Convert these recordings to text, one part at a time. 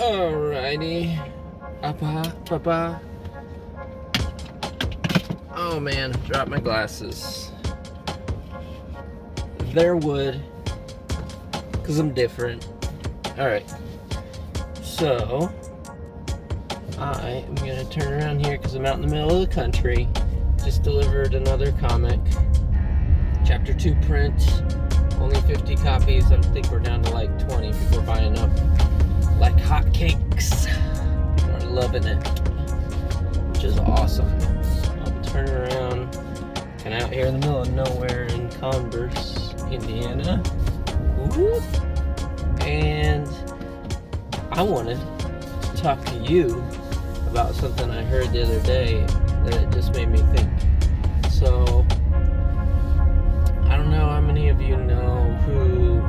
Alrighty. Papa. Oh man, dropped my glasses. They're wood, because I'm different. Alright. So, I am going to turn around here because I'm out in the middle of the country. Just delivered another comic. Chapter 2 print. Only 50 copies. I think we're down to like 20. People are buying up like hotcakes. People are loving it, which is awesome. So I'll turn around. And out here in the middle of nowhere in Converse, Indiana. Woo-hoo. And I wanted to talk to you about something I heard the other day that it just made me think. So, I don't know how many of you know who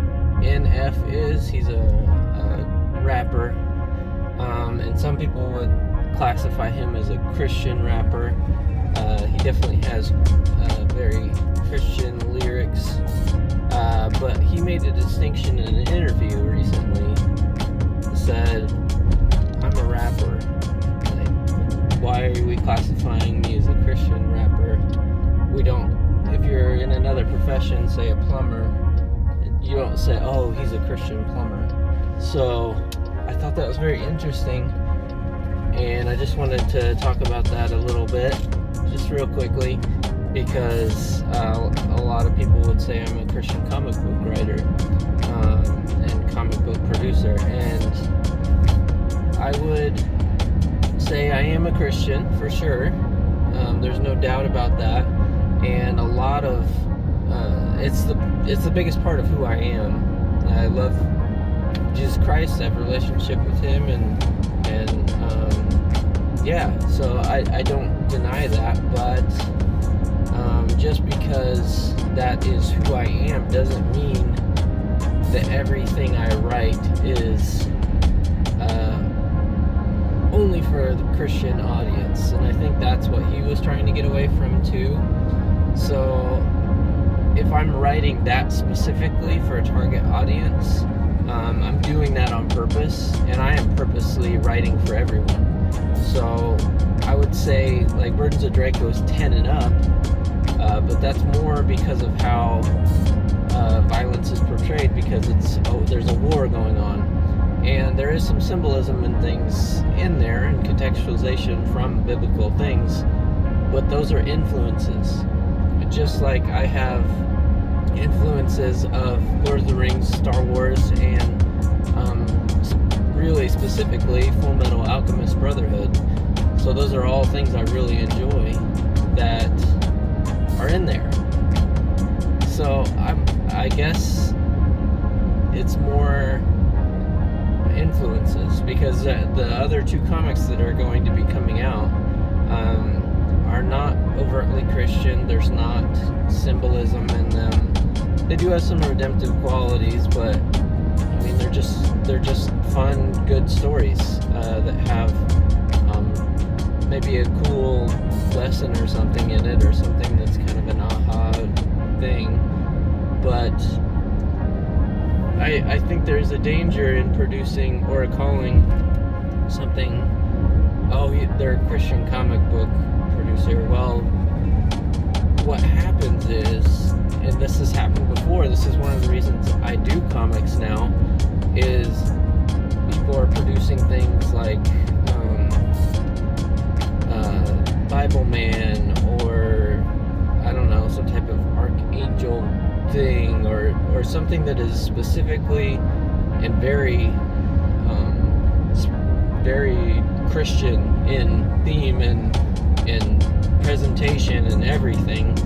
NF is. He's a rapper, and some people would classify him as a Christian rapper. He definitely has very Christian lyrics, but he made a distinction in an interview recently. Said, I'm a rapper. Like, why are we classifying me as a Christian rapper? We don't, if you're in another profession, say a plumber, you don't say, oh, he's a Christian plumber. So I thought that was very interesting, and I just wanted to talk about that a little bit, just real quickly, because a lot of people would say I'm a Christian comic book writer and comic book producer, and I would say I am a Christian for sure. There's no doubt about that, and a lot of it's the biggest part of who I am. I love Jesus Christ. I have a relationship with Him, and yeah. So I don't deny that, but just because that is who I am doesn't mean that everything I write is only for the Christian audience, and I think that's what he was trying to get away from too. So if I'm writing that specifically for a target audience, I'm doing that on purpose, and I am purposely writing for everyone. So I would say like Burdens of Draco is 10 and up, but that's more because of how violence is portrayed, because there's a war going on. And there is some symbolism and things in there, and contextualization from biblical things, but those are influences. Just like I have influences of Lord of the Rings, Star Wars, and really specifically Full Metal Alchemist Brotherhood. So those are all things I really enjoy that are in there. So I guess it's more influences, because the other two comics that are going to be coming out are not overtly Christian. There's not symbolism in them. They do have some redemptive qualities, but I mean they're just fun, good stories that have maybe a cool lesson or something in it, or something that's kind of an aha thing. But I think there's a danger in producing or calling something, oh, they're a Christian comic book producer. Well, what happens is, and this has happened before, this is one of the reasons I do comics now, is people are producing things like Bible Man, or I don't know, some type of archangel thing, or something that is specifically and very very Christian in theme and presentation and everything.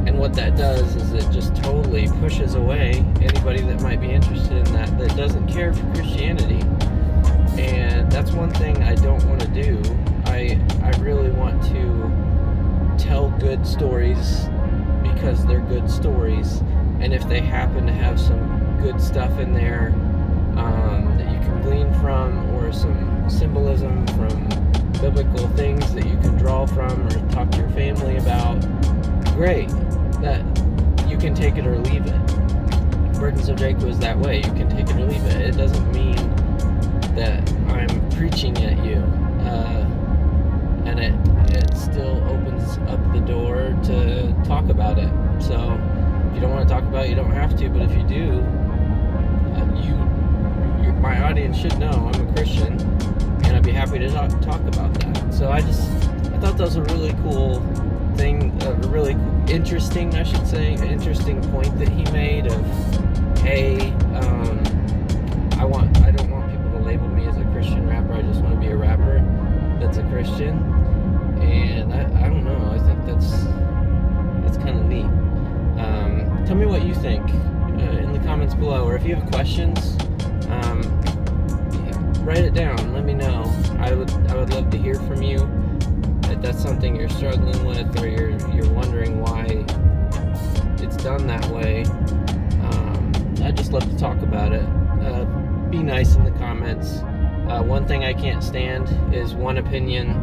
And what that does is it just totally pushes away anybody that might be interested in that doesn't care for Christianity. And that's one thing I don't want to do. I really want to tell good stories because they're good stories, and if they happen to have some good stuff in there that you can glean from, or some symbolism from biblical things that you can draw from or talk to your family about, great. That you can take it or leave it. Burdens of Draco is that way. You can take it or leave it. It doesn't mean that I'm preaching at you, and it still opens up the door to talk about it. So if you don't want to talk about it, you don't have to, but if you do, my audience should know I'm a Christian, and I'd be happy to talk about that. So I thought that was a really cool thing, a really interesting, I should say, interesting point that he made of, hey, I don't want people to label me as a Christian rapper. I just want to be a rapper that's a Christian. And I don't know. I think that's kind of neat. Tell me what you think in the comments below, or if you have questions, write it down. Let me know. I would love to hear from you. If that's something you're struggling with, or you're wondering why it's done that way, I'd just love to talk about it. Be nice in the comments. One thing I can't stand is one opinion.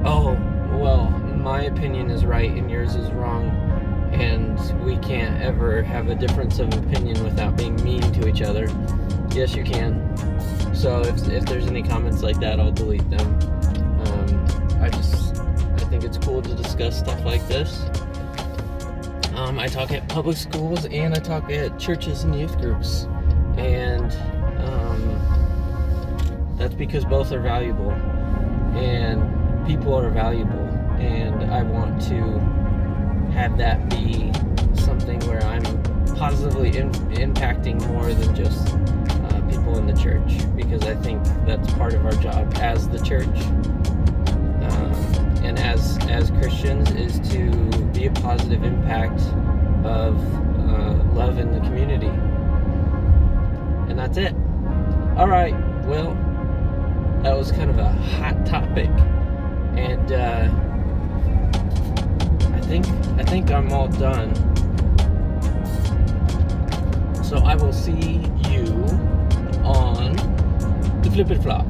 Oh, well, my opinion is right and yours is wrong, and we can't ever have a difference of opinion without being mean to each other. Yes, you can. So if there's any comments like that, I'll delete them. I think it's cool to discuss stuff like this. I talk at public schools and I talk at churches and youth groups, and that's because both are valuable and people are valuable, and I want to have that be something where I'm positively impacting more than just people in the church, because I think that's part of our job as the church, and as Christians, is to be a positive impact of love in the community. And that's it. Alright, well, that was kind of a hot topic, and I think I'm all done. So I will see you on the Flip It Flop.